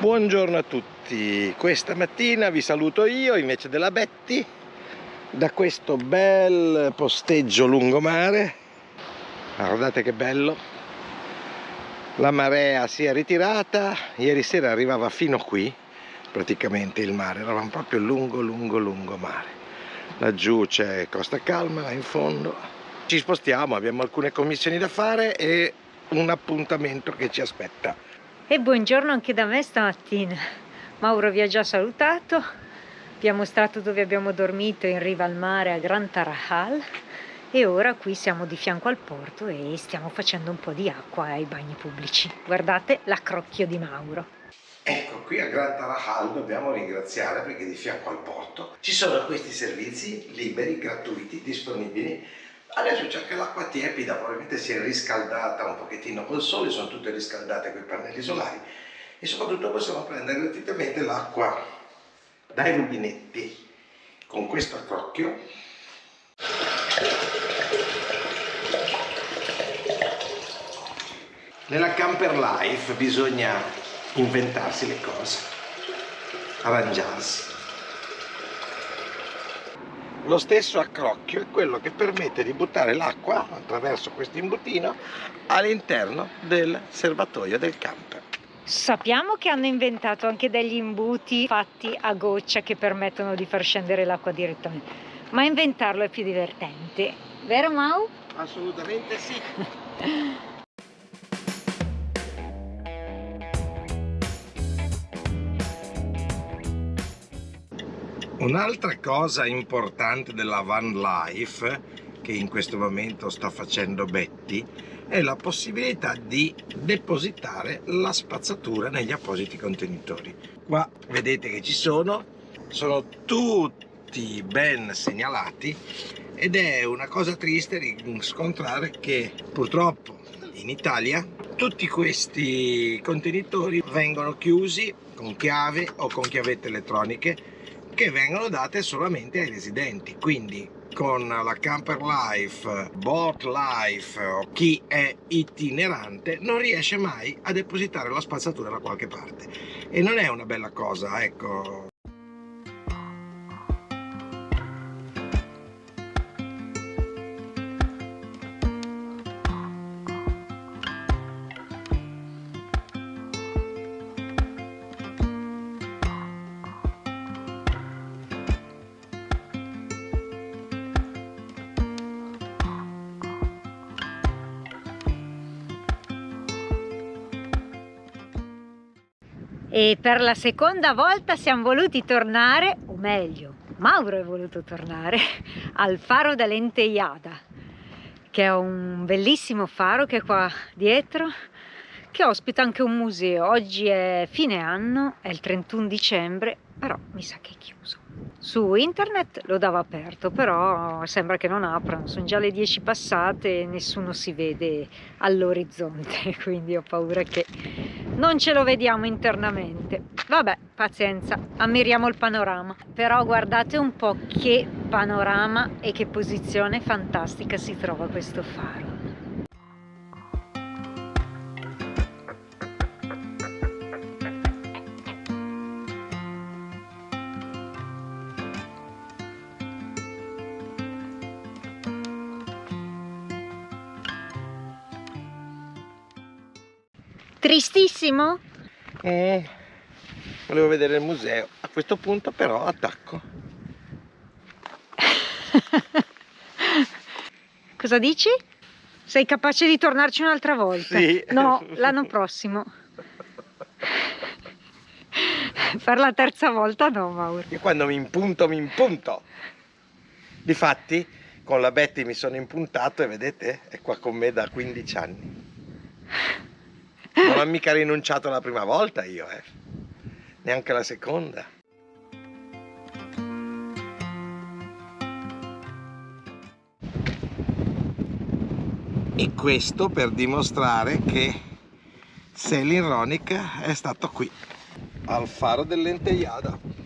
Buongiorno a tutti, questa mattina vi saluto io invece della Betty da questo bel posteggio lungomare. Guardate che bello, la marea si è ritirata, ieri sera arrivava fino qui praticamente il mare, eravamo proprio lungo mare. Laggiù c'è Costa Calma, là in fondo. Ci spostiamo, abbiamo alcune commissioni da fare e un appuntamento che ci aspetta. E buongiorno anche da me stamattina. Mauro vi ha già salutato, vi ha mostrato dove abbiamo dormito in riva al mare a Gran Tarajal e ora qui siamo di fianco al porto e stiamo facendo un po' di acqua ai bagni pubblici. Guardate l'accrocchio di Mauro. Ecco, qui a Gran Tarajal dobbiamo ringraziare perché di fianco al porto ci sono questi servizi liberi, gratuiti, disponibili. Adesso c'è anche l'acqua tiepida, probabilmente si è riscaldata un pochettino col sole, sono tutte riscaldate con i pannelli solari e soprattutto possiamo prendere gratuitamente l'acqua dai rubinetti con questo accrocchio. Nella camper life bisogna inventarsi le cose, arrangiarsi. Lo stesso accrocchio è quello che permette di buttare l'acqua attraverso questo imbuttino all'interno del serbatoio del camper. Sappiamo che hanno inventato anche degli imbuti fatti a goccia che permettono di far scendere l'acqua direttamente, ma inventarlo è più divertente, vero Mau? Assolutamente sì. Un'altra cosa importante della van life che in questo momento sta facendo Betty è la possibilità di depositare la spazzatura negli appositi contenitori. Qua vedete che ci sono tutti ben segnalati ed è una cosa triste riscontrare che purtroppo in Italia tutti questi contenitori vengono chiusi con chiave o con chiavette elettroniche che vengono date solamente ai residenti, quindi con la camper life, boat life o chi è itinerante non riesce mai a depositare la spazzatura da qualche parte e non è una bella cosa, ecco. E per la seconda volta siamo voluti tornare, o meglio, Mauro è voluto tornare al faro dell'Entellada, che è un bellissimo faro che è qua dietro, che ospita anche un museo. Oggi è fine anno, è il 31 dicembre, però mi sa che è chiuso. Su internet lo dava aperto, però sembra che non aprano, sono già le 10 passate e nessuno si vede all'orizzonte, quindi ho paura che non ce lo vediamo internamente. Vabbè, pazienza, ammiriamo il panorama. Però guardate un po' che panorama e che posizione fantastica si trova questo faro. Tristissimo? Volevo vedere il museo, a questo punto però attacco. Cosa dici? Sei capace di tornarci un'altra volta? Sì. No, l'anno prossimo. Per la terza volta no, Mauro. Io quando mi impunto. Difatti con la Betty mi sono impuntato e vedete, è qua con me da 15 anni. Non ho mica rinunciato la prima volta io, neanche la seconda. E questo per dimostrare che Selin Ronik è stato qui, al faro dell'Entellada.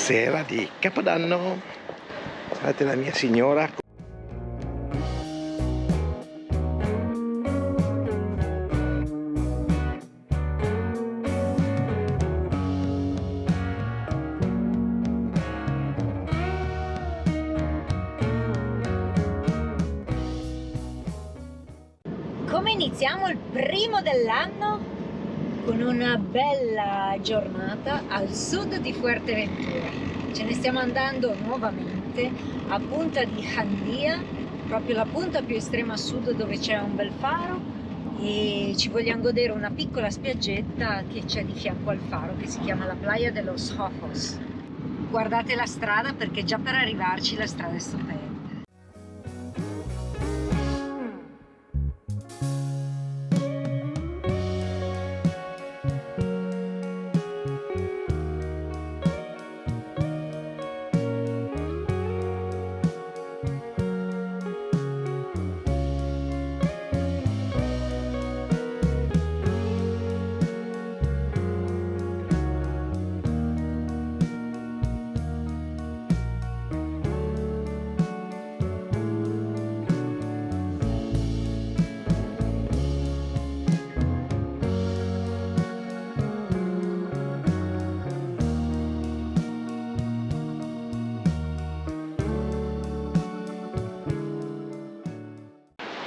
sera di Capodanno. Guardate la mia signora. Come iniziamo il primo dell'anno? Con una bella giornata al sud di Fuerteventura. Ce ne stiamo andando nuovamente a Punta di Jandia, proprio la punta più estrema a sud dove c'è un bel faro, e ci vogliamo godere una piccola spiaggetta che c'è di fianco al faro che si chiama la Playa de los Ojos. Guardate la strada perché già per arrivarci la strada è stupenda.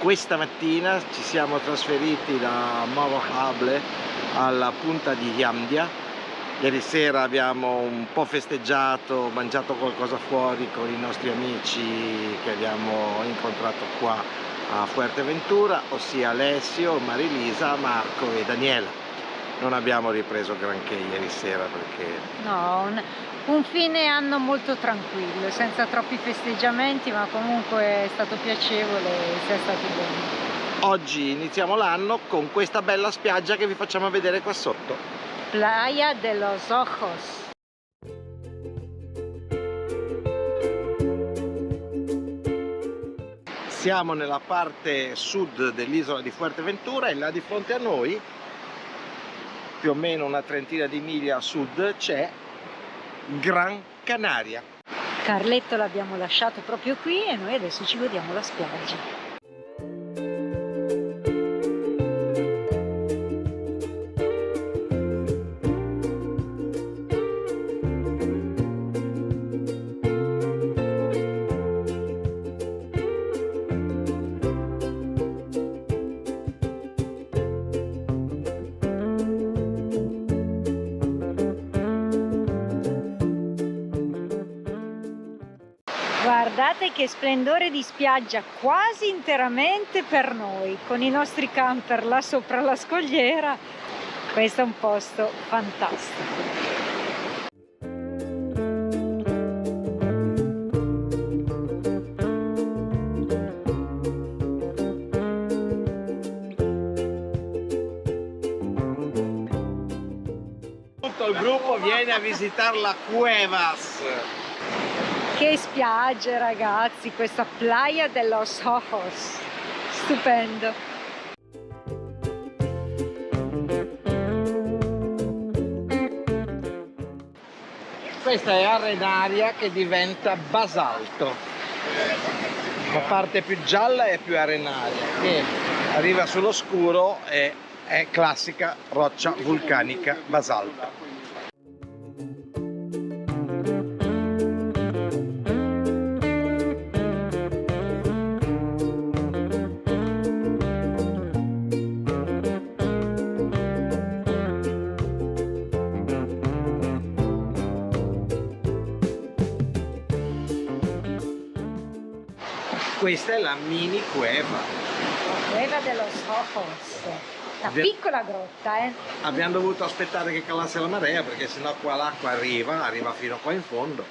Questa mattina ci siamo trasferiti da Morro Hable alla punta di Jandia. Ieri sera abbiamo un po' festeggiato, mangiato qualcosa fuori con i nostri amici che abbiamo incontrato qua a Fuerteventura, ossia Alessio, Marilisa, Marco e Daniela. Non abbiamo ripreso granché ieri sera perché... No, un fine anno molto tranquillo, senza troppi festeggiamenti, ma comunque è stato piacevole e si è stati bene. Oggi iniziamo l'anno con questa bella spiaggia che vi facciamo vedere qua sotto. Playa de los Ojos. Siamo nella parte sud dell'isola di Fuerteventura e là di fronte a noi, più o meno una trentina di miglia a sud, c'è Gran Canaria. Carletto l'abbiamo lasciato proprio qui e noi adesso ci godiamo la spiaggia. Guardate che splendore di spiaggia, quasi interamente per noi, con i nostri camper là sopra la scogliera. Questo è un posto fantastico. Tutto il gruppo viene a visitare la Cuevas. Che spiagge ragazzi, questa Playa de los Ojos, stupendo. Questa è arenaria che diventa basalto. La parte più gialla è più arenaria, che arriva sullo scuro e è classica roccia vulcanica basalto. Questa è la mini cueva. Cueva de los Ojos, una piccola grotta, Abbiamo dovuto aspettare che calasse la marea perché sennò qua l'acqua arriva fino qua in fondo.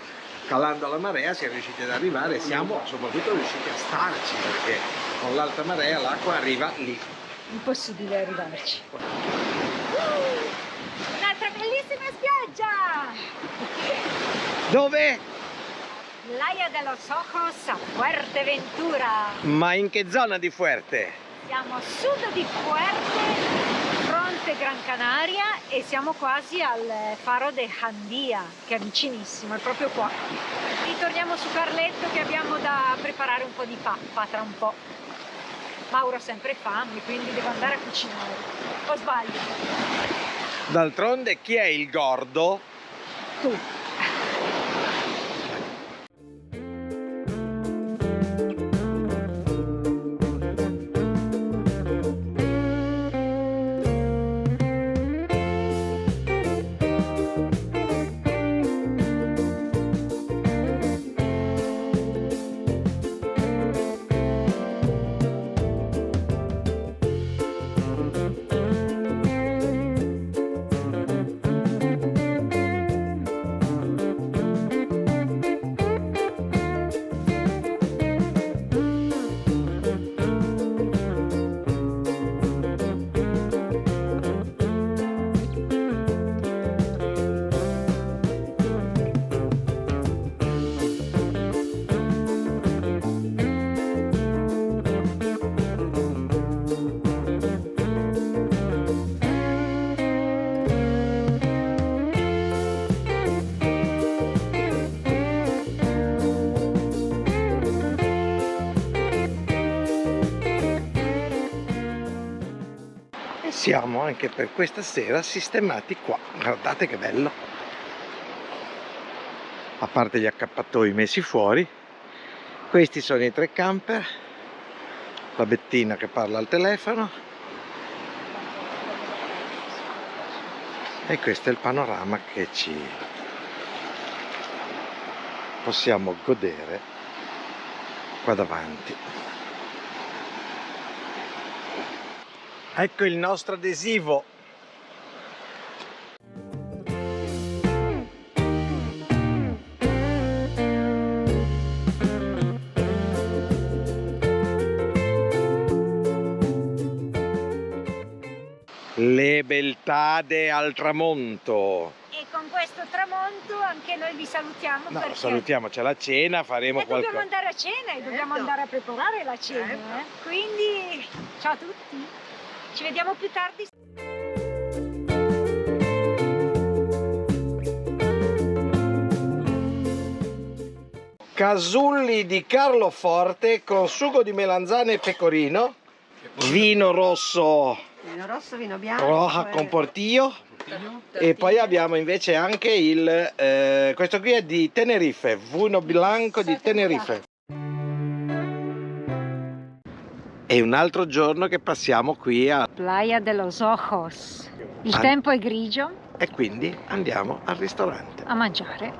Calando la marea siamo riusciti ad arrivare e siamo soprattutto riusciti a starci perché con l'alta marea l'acqua arriva lì. Impossibile arrivarci. Un'altra bellissima spiaggia! Dove? Playa de los Ojos a Fuerteventura. Ma in che zona di Fuerte? Siamo a sud di Fuerte, Monte Gran Canaria e siamo quasi al faro de Jandia, che è vicinissimo, è proprio qua. Ritorniamo su Carletto che abbiamo da preparare un po' di pappa tra un po'. Mauro ha sempre fame, quindi devo andare a cucinare. O sbaglio? D'altronde chi è il gordo? Tu. Siamo anche per questa sera sistemati qua, guardate che bello, a parte gli accappatoi messi fuori. Questi sono i 3 camper, la Bettina che parla al telefono e questo è il panorama che ci possiamo godere qua davanti. Ecco il nostro adesivo. Le beltade al tramonto. E con questo tramonto anche noi vi salutiamo. No, perché salutiamo, c'è la cena, faremo dobbiamo qualcosa. andare a cena e dobbiamo andare a preparare la cena. Quindi ciao a tutti, ci vediamo più tardi. Casulli di Carloforte con sugo di melanzane e pecorino, vino rosso, vino bianco, roja con portillo, e poi abbiamo invece anche il questo qui è di Tenerife, vino bianco di Tenerife. E un altro giorno che passiamo qui a Playa de los Ojos. Il tempo è grigio. E quindi andiamo al ristorante a mangiare.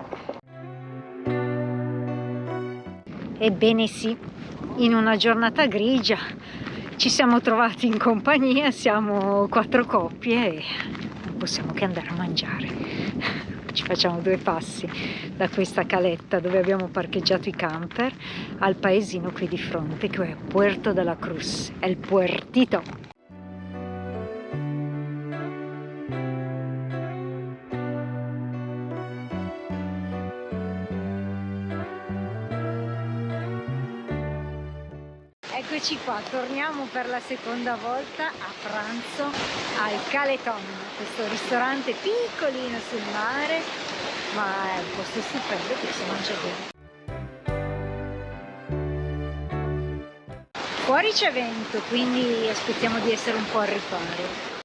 Ebbene sì, in una giornata grigia ci siamo trovati in compagnia, siamo 4 coppie e non possiamo che andare a mangiare. Ci facciamo 2 passi da questa caletta dove abbiamo parcheggiato i camper al paesino qui di fronte che è Puerto de la Cruz, è il Puertito. Eccoci qua, torniamo per la seconda volta a pranzo al Caleton, questo ristorante piccolino sul mare, ma è un posto stupendo che si mangia bene. Fuori c'è vento, quindi aspettiamo di essere un po' al riparo.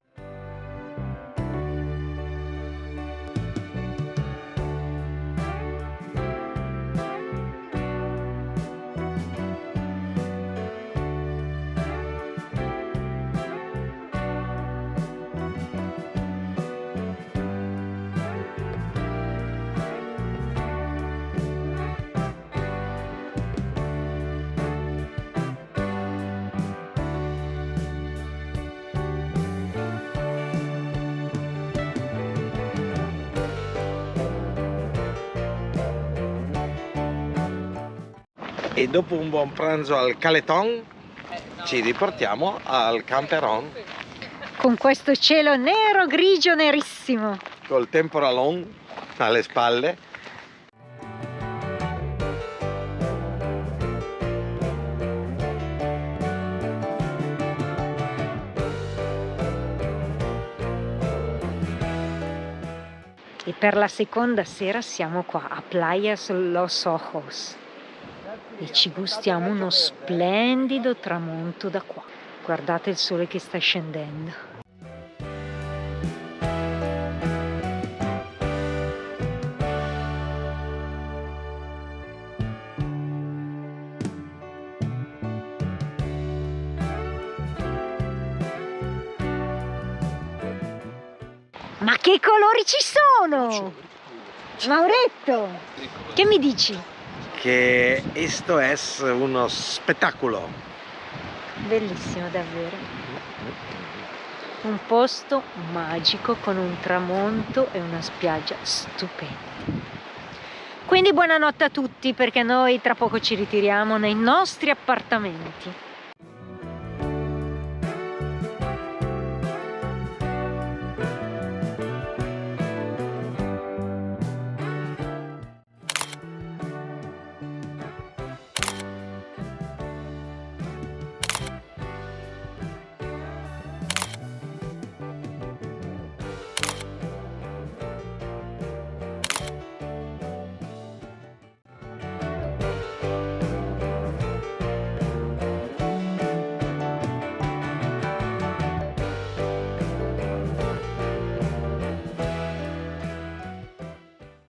E dopo un buon pranzo al Caleton ci riportiamo al camperon Con questo cielo nero, grigio, nerissimo. col temporalon alle spalle. per la seconda sera siamo qua a Playas Los Ojos e ci gustiamo uno splendido tramonto da qua. Guardate il sole che sta scendendo. Ma che colori ci sono? Mauretto, che mi dici? Que esto es uno spettacolo. Bellissimo davvero. Un posto magico con un tramonto e una spiaggia stupenda. Quindi buonanotte a tutti, perché noi tra poco ci ritiriamo nei nostri appartamenti.